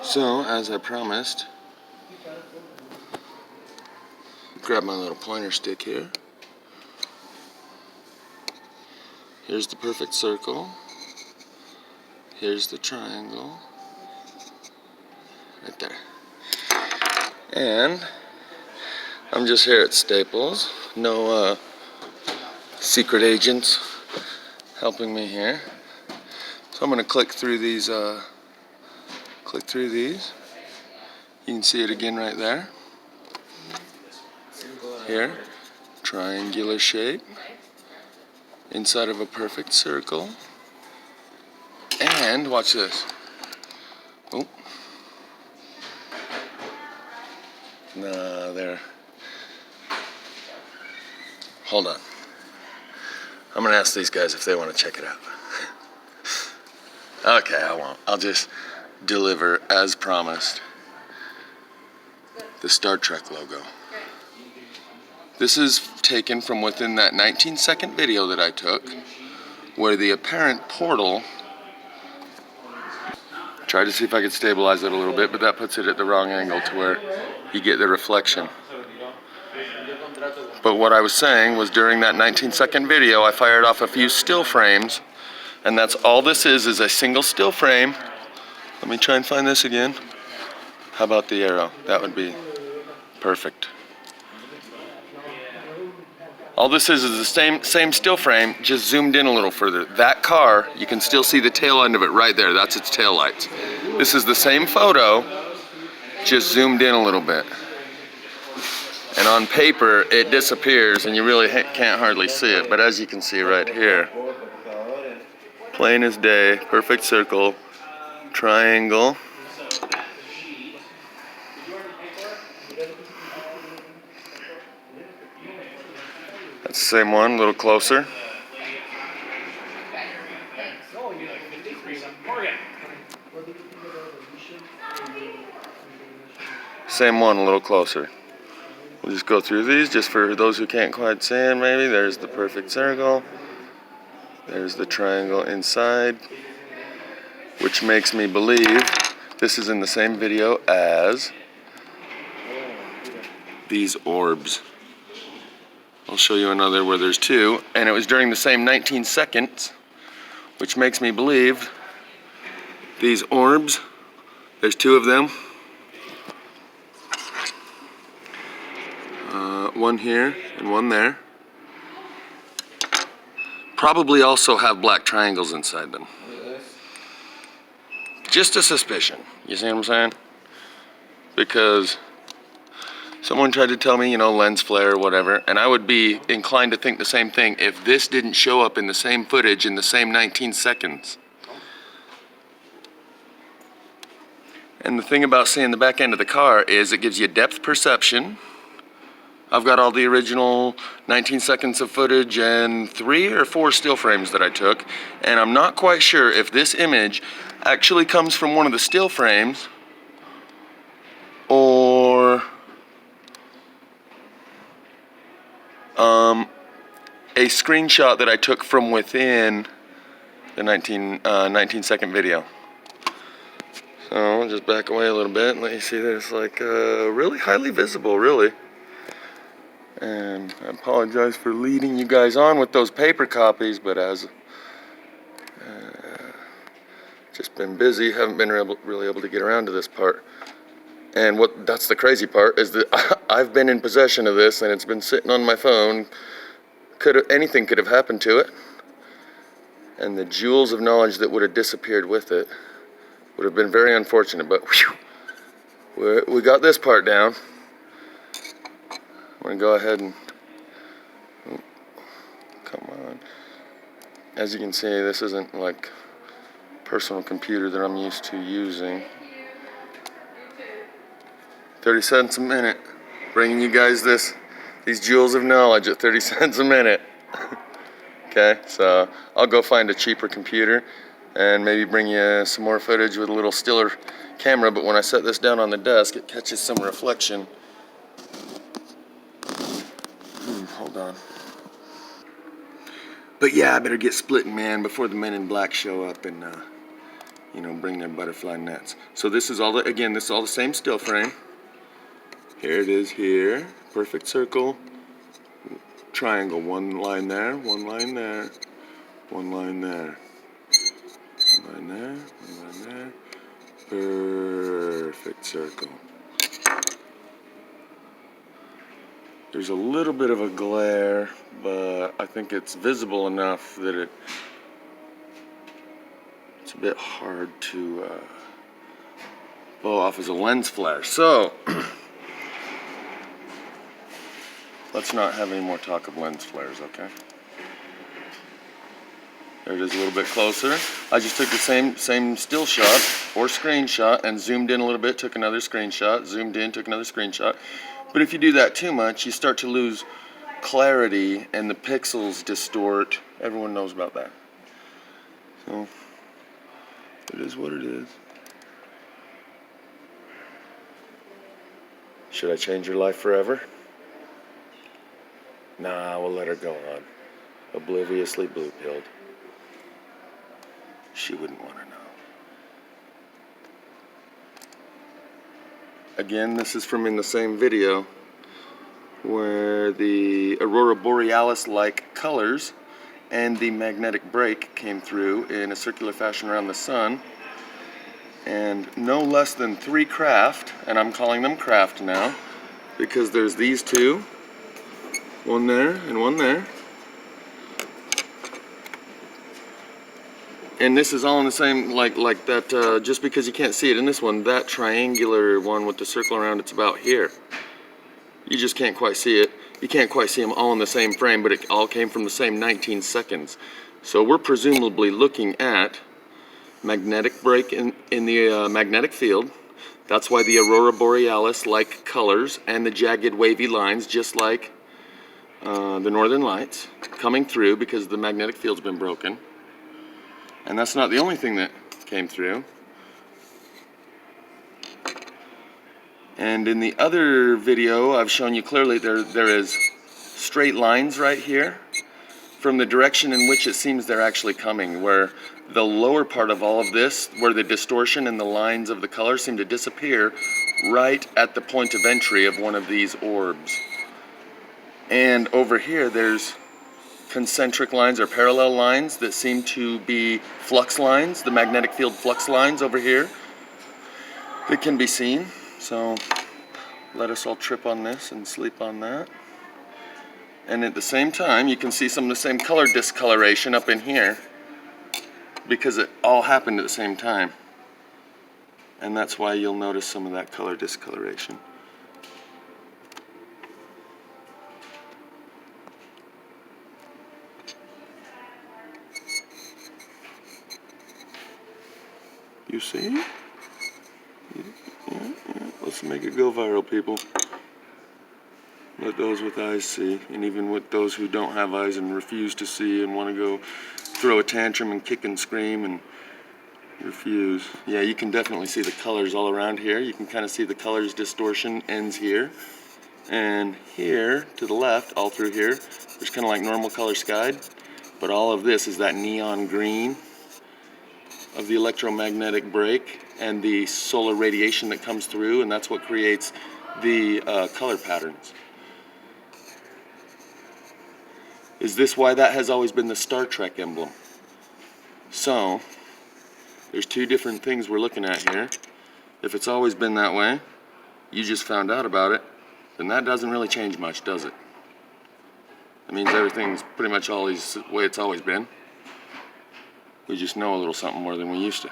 So, as I promised, grab my little pointer stick here. Here's the perfect circle. Here's the triangle. Right there. And I'm just here at Staples. No secret agents helping me here. So I'm going to click through these. You can see it again right there. Here, triangular shape inside of a perfect circle. And watch this. Oh, no, there. Hold on. I'm gonna ask these guys if they want to check it out. Okay, I won't. I'll just deliver as promised. The Star Trek logo. This is taken from within that 19-second video that I took, where the apparent portal. Tried to see if I could stabilize it a little bit, but that puts it at the wrong angle to where you get the reflection. But what I was saying was during that 19-second video, I fired off a few still frames, and that's all this is a single still frame. Let me try and find this again. How about the arrow? That would be perfect. All this is the same still frame, just zoomed in a little further. That car, you can still see the tail end of it right there. That's its tail lights. This is the same photo, just zoomed in a little bit. And on paper, it disappears and you really can't hardly see it. But as you can see right here, plain as day, perfect circle, triangle. That's the same one, a little closer. Same one, a little closer. We'll just go through these just for those who can't quite see it maybe. There's the perfect circle. There's the triangle inside, which makes me believe this is in the same video as these orbs. I'll show you another where there's two, and it was during the same 19 seconds, which makes me believe these orbs, there's two of them. One here and one there. Probably also have black triangles inside them. Just a suspicion, you see what I'm saying? Because someone tried to tell me, you know, lens flare or whatever, and I would be inclined to think the same thing if this didn't show up in the same footage in the same 19 seconds. And the thing about seeing the back end of the car is it gives you depth perception. I've got all the original 19 seconds of footage and 3 or 4 still frames that I took, and I'm not quite sure if this image actually comes from one of the still frames or a screenshot that I took from within the 19-second video. So I'll just back away a little bit and let you see that it's like really highly visible, really. And I apologize for leading you guys on with those paper copies, but as just been busy, haven't been really able to get around to this part. And that's the crazy part is that I've been in possession of this and it's been sitting on my phone. Anything could have happened to it, and the jewels of knowledge that would have disappeared with it would have been very unfortunate. But whew, we got this part down. I'm gonna go ahead and come on. As you can see, this isn't like a personal computer that I'm used to using. 30 cents a minute, bringing you guys these jewels of knowledge at 30 cents a minute. Okay, so I'll go find a cheaper computer and maybe bring you some more footage with a little stiller camera, but when I set this down on the desk, it catches some reflection. Hold on. But yeah, I better get splitting, man, before the men in black show up and you know, bring their butterfly nets. So this is all the, again, this is all the same still frame. Here it is here, perfect circle, triangle, one line there, one line there, one line there, one line there, one line there, perfect circle. There's a little bit of a glare, but I think it's visible enough that it's a bit hard to blow off as a lens flare. So, let's not have any more talk of lens flares, okay? There it is a little bit closer. I just took the same still shot or screenshot and zoomed in a little bit, took another screenshot, zoomed in, took another screenshot. But if you do that too much, you start to lose clarity and the pixels distort. Everyone knows about that. So, it is what it is. Should I change your life forever? Nah, we'll let her go on. Obliviously blue-pilled. She wouldn't want to know. Again, this is from in the same video where the Aurora Borealis-like colors and the magnetic break came through in a circular fashion around the sun. And no less than 3 craft, and I'm calling them craft now, because there's these two, one there and one there. And this is all in the same, like that, just because you can't see it in this one, that triangular one with the circle around, it's about here. You just can't quite see it. You can't quite see them all in the same frame, but it all came from the same 19 seconds. So we're presumably looking at magnetic break in the magnetic field. That's why the Aurora Borealis-like colors and the jagged wavy lines, just like the Northern Lights, coming through because the magnetic field's been broken. And that's not the only thing that came through. And in the other video, I've shown you clearly there is straight lines right here from the direction in which it seems they're actually coming, where the lower part of all of this, where the distortion and the lines of the color seem to disappear right at the point of entry of one of these orbs. And over here, there's concentric lines or parallel lines that seem to be flux lines, the magnetic field flux lines over here that can be seen. So let us all trip on this and sleep on that. And at the same time, you can see some of the same color discoloration up in here because it all happened at the same time. And that's why you'll notice some of that color discoloration. You see? Yeah. Let's make it go viral, people. Let those with eyes see, and even with those who don't have eyes and refuse to see and want to go throw a tantrum and kick and scream and refuse. Yeah, you can definitely see the colors all around here. You can kind of see the colors distortion ends here. And here, to the left, all through here, there's kind of like normal color sky, but all of this is that neon green of the electromagnetic break and the solar radiation that comes through, and that's what creates the color patterns. Is this why that has always been the Star Trek emblem? So, there's two different things we're looking at here. If it's always been that way, you just found out about it, then that doesn't really change much, does it? That means everything's pretty much always the way it's always been. We just know a little something more than we used to.